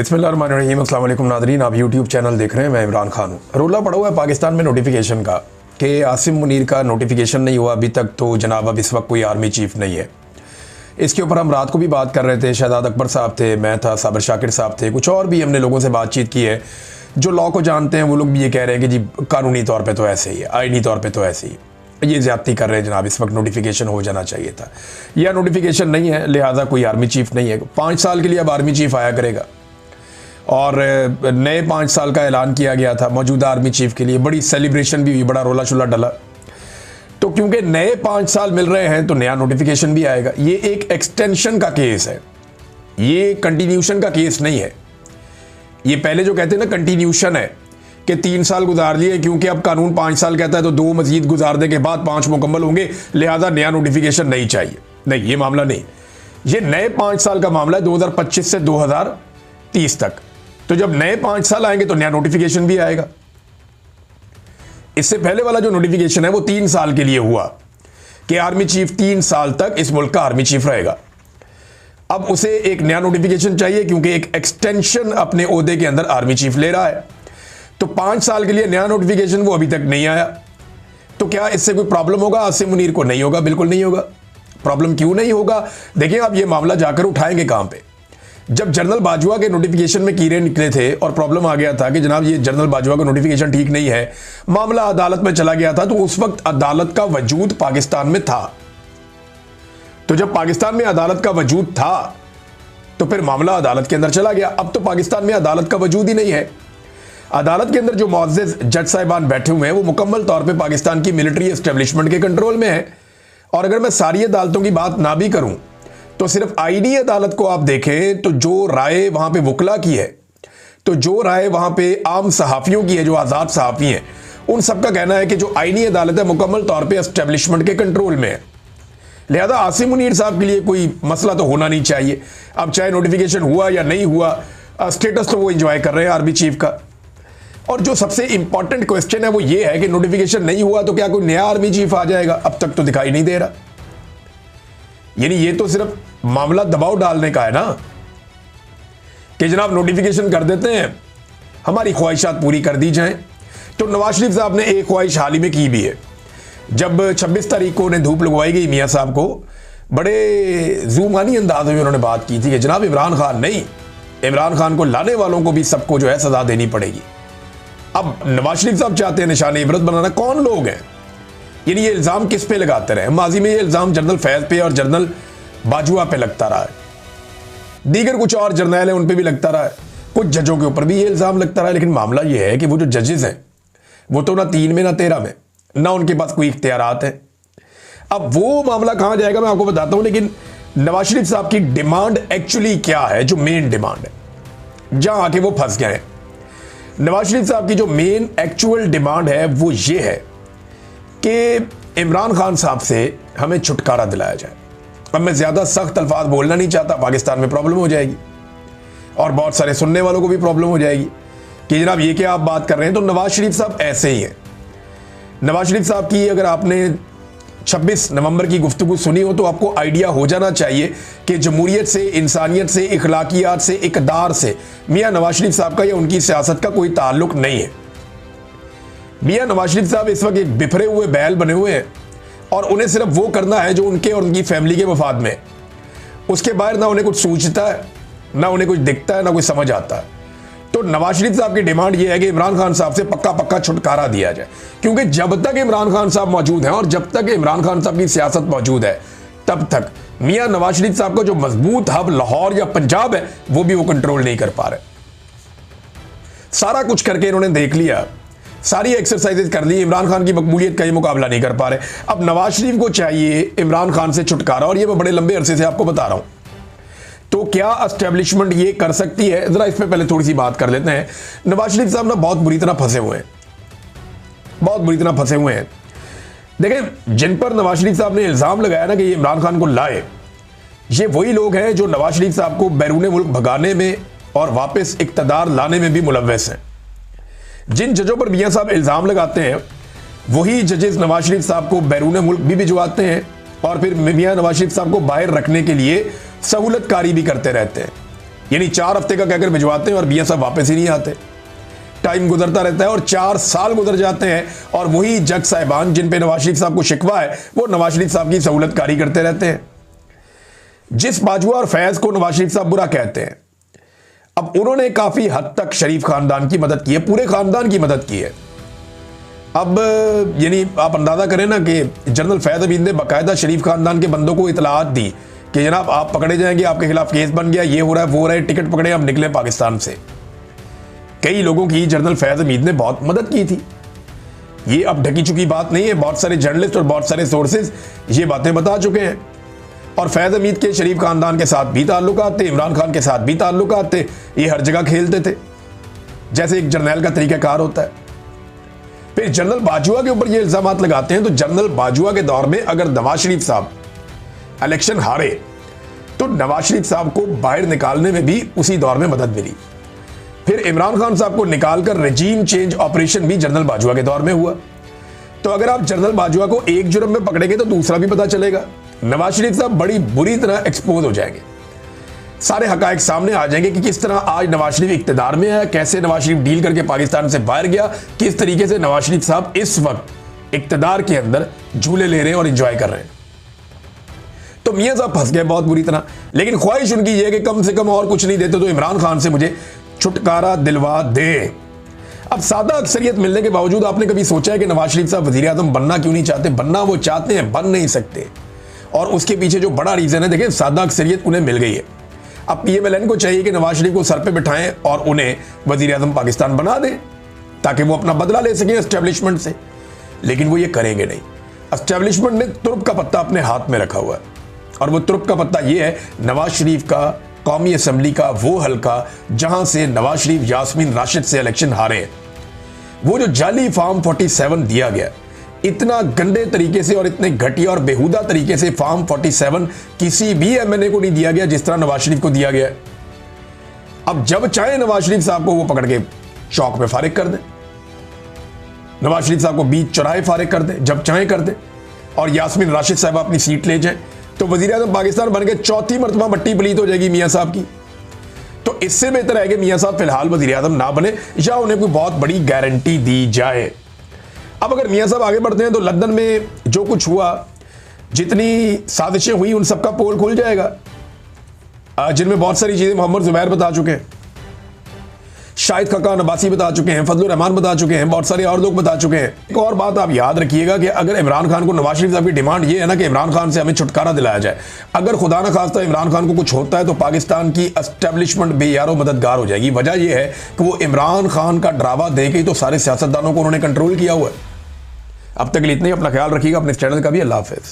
बिस्मिल्लाहिर्रहमानिर्रहीम। अस्सलाम वालेकुम नादरीन, आप यूट्यूब चैनल देख रहे हैं। मैं इमरान खान हूँ। रोला पड़ा हुआ है पाकिस्तान में नोटिफिकेशन का कि आसिम मुनीर का नोटिफिकेशन नहीं हुआ अभी तक, तो जनाब अब इस वक्त कोई आर्मी चीफ नहीं है। इसके ऊपर हम रात को भी बात कर रहे थे। शहजाद अकबर साहब थे, मैं था, साबिर शाकिर साहब थे, कुछ और भी हमने लोगों से बातचीत की है जो लॉ को जानते हैं। वो लोग भी ये कह रहे हैं कि जी कानूनी तौर पर तो ऐसे ही है, आईनी तौर पर तो ऐसे ही ये ज्यादती कर रहे हैं जनाब। इस वक्त नोटिफिकेशन हो जाना चाहिए था, यह नोटिफिकेशन नहीं है, लिहाजा कोई आर्मी चीफ नहीं है। 5 साल के लिए अब आर्मी चीफ आया करेगा और नए 5 साल का ऐलान किया गया था मौजूदा आर्मी चीफ के लिए। बड़ी सेलिब्रेशन भी हुई, बड़ा रोला शुला डला। तो क्योंकि नए 5 साल मिल रहे हैं तो नया नोटिफिकेशन भी आएगा। ये एक एक्सटेंशन का केस है, ये कंटिन्यूशन का केस नहीं है। ये पहले जो कहते हैं ना कंटिन्यूशन है कि 3 साल गुजार लिए, क्योंकि अब कानून 5 साल कहता है तो 2 मजीद गुजारने के बाद 5 मुकम्मल होंगे, लिहाजा नया नोटिफिकेशन नहीं चाहिए। नहीं, ये मामला नहीं। ये नए 5 साल का मामला है, 2025 से 2030 तक। तो जब नए 5 साल आएंगे तो नया नोटिफिकेशन भी आएगा। इससे पहले वाला जो नोटिफिकेशन है वो 3 साल के लिए हुआ कि आर्मी चीफ 3 साल तक इस मुल्क का आर्मी चीफ रहेगा। अब उसे एक नया नोटिफिकेशन चाहिए क्योंकि एक एक्सटेंशन अपने ओहदे के अंदर आर्मी चीफ ले रहा है। तो 5 साल के लिए नया नोटिफिकेशन वो अभी तक नहीं आया। तो क्या इससे कोई प्रॉब्लम होगा आसिम मुनीर को? नहीं होगा, बिल्कुल नहीं होगा। प्रॉब्लम क्यों नहीं होगा? देखिए, आप ये मामला जाकर उठाएंगे कहां पे? जब जनरल बाजवा के नोटिफिकेशन में कीड़े निकले थे और प्रॉब्लम आ गया था कि जनाब ये जनरल बाजवा का नोटिफिकेशन ठीक नहीं है, मामला अदालत में चला गया था, तो उस वक्त अदालत का वजूद पाकिस्तान में था। तो जब पाकिस्तान में अदालत का वजूद था तो फिर मामला अदालत के अंदर चला गया। अब तो पाकिस्तान में अदालत का वजूद ही नहीं है। अदालत के अंदर जो मुअज़्ज़िज़ जज साहिबान बैठे हुए हैं वो मुकम्मल तौर पे पाकिस्तान की मिलिट्री एस्टेब्लिशमेंट के कंट्रोल में है। और अगर मैं सारी अदालतों की बात ना भी करूं तो सिर्फ आईनी अदालत को आप देखें तो जो राय वहां पे वकला की है, तो जो राय वहां पे आम सहाफ़ियों की है, जो आज़ाद सहाफ़ी हैं, उन सबका कहना है कि जो आईनी अदालत है मुकम्मल तौर पर एस्टेब्लिशमेंट के कंट्रोल में है। लिहाजा आसिम मुनीर साहब के लिए कोई मसला तो होना नहीं चाहिए। अब चाहे नोटिफिकेशन हुआ या नहीं हुआ, स्टेटस तो वो इंजॉय कर रहे हैं आर्मी चीफ का। और जो सबसे इंपॉर्टेंट क्वेश्चन है वो ये है कि नोटिफिकेशन नहीं हुआ तो क्या कोई नया आर्मी चीफ आ जाएगा? अब तक तो दिखाई नहीं दे रहा। यानी ये तो सिर्फ मामला दबाव डालने का है ना कि जनाब नोटिफिकेशन कर देते हैं, हमारी ख्वाहिशात पूरी कर दी जाएं। तो नवाज शरीफ साहब ने एक ख्वाहिश हाल ही में की भी है। जब 26 तारीख को उन्हें धूप लगवाई गई मियाँ साहब को, बड़े ज़ूमानी अंदाज में उन्होंने बात की थी कि जनाब इमरान खान नहीं, इमरान खान को लाने वालों को भी सबको जो है सजा देनी पड़ेगी। अब नवाज शरीफ साहब चाहते हैं निशान इबरत बनाना। कौन लोग हैं? यानी ये इल्ज़ाम किस पे लगाते रहे? माजी में ये इल्ज़ाम जनरल फैज पे और जनरल बाजवा पे लगता रहा है, दीगर कुछ और जर्नैल हैं उन पे भी लगता रहा है, कुछ जजों के ऊपर भी ये इल्ज़ाम लगता रहा है। लेकिन मामला ये है कि वो जो जजेस हैं वो तो ना 3 में ना 13 में, ना उनके पास कोई इख्तियारात है। अब वो मामला कहां जाएगा मैं आपको बताता हूं। लेकिन नवाज शरीफ साहब की डिमांड एक्चुअली क्या है, जो मेन डिमांड है, जहां आके वो फंस गए हैं। नवाज शरीफ साहब की जो मेन एक्चुअल डिमांड है वो ये है कि इमरान खान साहब से हमें छुटकारा दिलाया जाए। अब मैं ज्यादा सख्त अल्फाज बोलना नहीं चाहता, पाकिस्तान में प्रॉब्लम हो जाएगी और बहुत सारे सुनने वालों को भी प्रॉब्लम हो जाएगी कि जनाब ये क्या आप बात कर रहे हैं। तो नवाज शरीफ साहब ऐसे ही हैं। नवाज शरीफ साहब की अगर आपने 26 नवंबर की गुफ्तगू सुनी हो तो आपको आइडिया हो जाना चाहिए कि जमहूरियत से, इंसानियत से, इखलाकियात से, इकदार से मियाँ नवाज शरीफ साहब का या उनकी सियासत का कोई ताल्लुक नहीं है। मियाँ नवाज शरीफ साहब इस वक्त एक बिखरे हुए बैल बने हुए हैं और उन्हें सिर्फ वो करना है जो उनके और उनकी फैमिली के मफाद में। उसके बाहर ना उन्हें कुछ सूझता है, ना उन्हें कुछ दिखता है, ना कुछ समझ आता है। तो नवाज शरीफ साहब की डिमांड यह है कि इमरान खान साहब से पक्का पक्का छुटकारा दिया जाए, क्योंकि जब तक इमरान खान साहब मौजूद हैं और जब तक इमरान खान साहब की सियासत मौजूद है तब तक मियां नवाज शरीफ साहब का जो मजबूत हब लाहौर या पंजाब है वो भी वो कंट्रोल नहीं कर पा रहे। सारा कुछ करके इन्होंने देख लिया, सारी एक्सरसाइजेज कर ली, इमरान खान की मकबूलियत का ही मुकाबला नहीं कर पा रहे। अब नवाज शरीफ को चाहिए इमरान खान से छुटकारा, और ये मैं बड़े लंबे अरसे से आपको बता रहा हूं। तो क्या एस्टेब्लिशमेंट ये कर सकती है? जरा इसमें पहले थोड़ी सी बात कर लेते हैं। नवाज शरीफ साहब ना बहुत बुरी तरह फंसे हुए हैं, बहुत बुरी तरह फंसे हुए हैं। देखें, जिन पर नवाज शरीफ साहब ने इल्जाम लगाया ना कि ये इमरान खान को लाए, ये वही लोग हैं जो नवाज शरीफ साहब को बैरून मुल्क भगाने में और वापस इक्तदार लाने में भी मुलव्वस हैं। जिन जजों पर मियां साहब इल्जाम लगाते हैं वही जजेस नवाज शरीफ साहब को बैरून मुल्क भी भिजवाते हैं और फिर मियां नवाज शरीफ साहब को बाहर रखने के लिए सहूलतकारी भी करते रहते हैं। यानी 4 हफ्ते का कहकर भिजवाते हैं और मियां साहब वापस ही नहीं आते। टाइम गुजरता रहता है और 4 साल गुजर जाते हैं और वही जज साहिबान जिन पे नवाज शरीफ साहब को शिकवा है वो नवाज शरीफ साहब की सहूलतकारी करते रहते हैं। जिस बाजवा और फैज को नवाज शरीफ साहब बुरा कहते हैं, अब उन्होंने काफी हद तक शरीफ खानदान की मदद की है, पूरे खानदान की मदद की है। अब यानी आप अंदाजा करें ना कि जनरल फैज हमीद ने बाकायदा शरीफ खानदान के बंदों को इतलात दी कि जनाब आप पकड़े जाएंगे, आपके खिलाफ केस बन गया, ये हो रहा है, वो हो रहा है, टिकट पकड़े, अब निकले पाकिस्तान से। कई लोगों की जनरल फैज हमीद ने बहुत मदद की थी। ये अब ढकी चुकी बात नहीं है, बहुत सारे जर्नलिस्ट और बहुत सारे सोर्सेज ये बातें बता चुके हैं। और फैज हमीद के शरीफ खानदान के साथ भी ताल्लुकात थे, इमरान खान के साथ भी ताल्लुकात थे, ये हर जगह खेलते थे जैसे एक जर्नैल का तरीकाकार होता है। फिर जनरल बाजवा के ऊपर ये इल्जामात लगाते हैं, तो जनरल बाजवा के दौर में अगर नवाज शरीफ साहब इलेक्शन हारे तो नवाज शरीफ साहब को बाहर निकालने में भी उसी दौर में मदद मिली। फिर इमरान खान साहब को निकालकर रेजीम चेंज ऑपरेशन भी जनरल बाजवा के दौर में हुआ। तो अगर आप जनरल बाजवा को एक जुर्म में पकड़ेंगे तो दूसरा भी पता चलेगा। नवाज शरीफ साहब बड़ी बुरी तरह एक्सपोज हो जाएंगे, सारे हकायक सामने आ जाएंगे कि किस तरह आज नवाज शरीफ इक्तदार में है, कैसे नवाज शरीफ डील करके पाकिस्तान से बाहर गया, किस तरीके से नवाज शरीफ साहब इस वक्त इक्तदार के अंदर झूले ले रहे हैं और एंजॉय कर रहे हैं। तो मियां साहब फंस गए बहुत बुरी तरह, लेकिन ख्वाहिश उनकी यह कि कम से कम और कुछ नहीं देते तो इमरान खान से मुझे छुटकारा दिलवा दे। अब सादा अक्सरियत मिलने के बावजूद आपने कभी सोचा है कि नवाज शरीफ साहब वजीर आजम बनना क्यों नहीं चाहते? बनना वो चाहते हैं, बन नहीं सकते। और उसके पीछे जो बड़ा रीजन है, देखिए सादा अक्सरियत उन्हें मिल गई है। अब PMLN को चाहिए कि नवाज शरीफ को सर पे बिठाएं और उन्हें वजीर आजम पाकिस्तान बना दें ताकि वो अपना बदला ले सकें एस्टेब्लिशमेंट से, लेकिन वो ये करेंगे नहीं। एस्टेब्लिशमेंट ने तुर्क का पत्ता अपने हाथ में रखा हुआ है और वो तुर्क का पत्ता ये है नवाज शरीफ का कौमी असम्बली का वो हल्का जहां से नवाज शरीफ यास्मीन राशिद से इलेक्शन हारे हैं। वो जो जाली फॉर्म 47 दिया गया, इतना गंदे तरीके से और इतने घटिया और बेहुदा तरीके से फॉर्म 47 किसी भी MNA को नहीं दिया गया जिस तरह नवाज शरीफ को दिया गया। अब जब चाहे नवाज शरीफ साहब को वो पकड़ के चौक पे फारिग कर दे, नवाज शरीफ साहब को बीच चौराहे फारिग कर दे, जब चाहे कर दे, और यास्मीन राशिद साहब अपनी सीट ले जाए तो वजीर आजम पाकिस्तान बन के चौथी मरतबा मट्टी पलीत हो जाएगी मियां साहब की। तो इससे बेहतर है कि मियां साहब फिलहाल वजीर आजम ना बने या उन्हें कोई बहुत बड़ी गारंटी दी जाए। अब अगर मियां साहब आगे बढ़ते हैं तो लंदन में जो कुछ हुआ, जितनी साजिशें हुई, उन सबका पोल खुल जाएगा, जिनमें बहुत सारी चीजें मोहम्मद जुबैर बता चुके हैं, शाहिद खकान अब्बासी बता चुके हैं, फजलुर रहमान बता चुके हैं, बहुत सारे और लोग बता चुके हैं। एक और बात आप याद रखिएगा कि अगर इमरान खान को, नवाज शरीफ साहब की डिमांड ये है ना कि इमरान खान से हमें छुटकारा दिलाया जाए, अगर खुदा ना खास्ता इमरान खान को कुछ होता है तो पाकिस्तान की एस्टेब्लिशमेंट बेयारो मददगार हो जाएगी। वजह यह है कि वो इमरान खान का ड्रावा दे के तो सारे सियासतदानों को उन्होंने कंट्रोल किया हुआ है। अब तक के लिए इतना ही, अपना ख्याल रखिएगा, अपने चैनल का भी। अल्लाह हाफिज।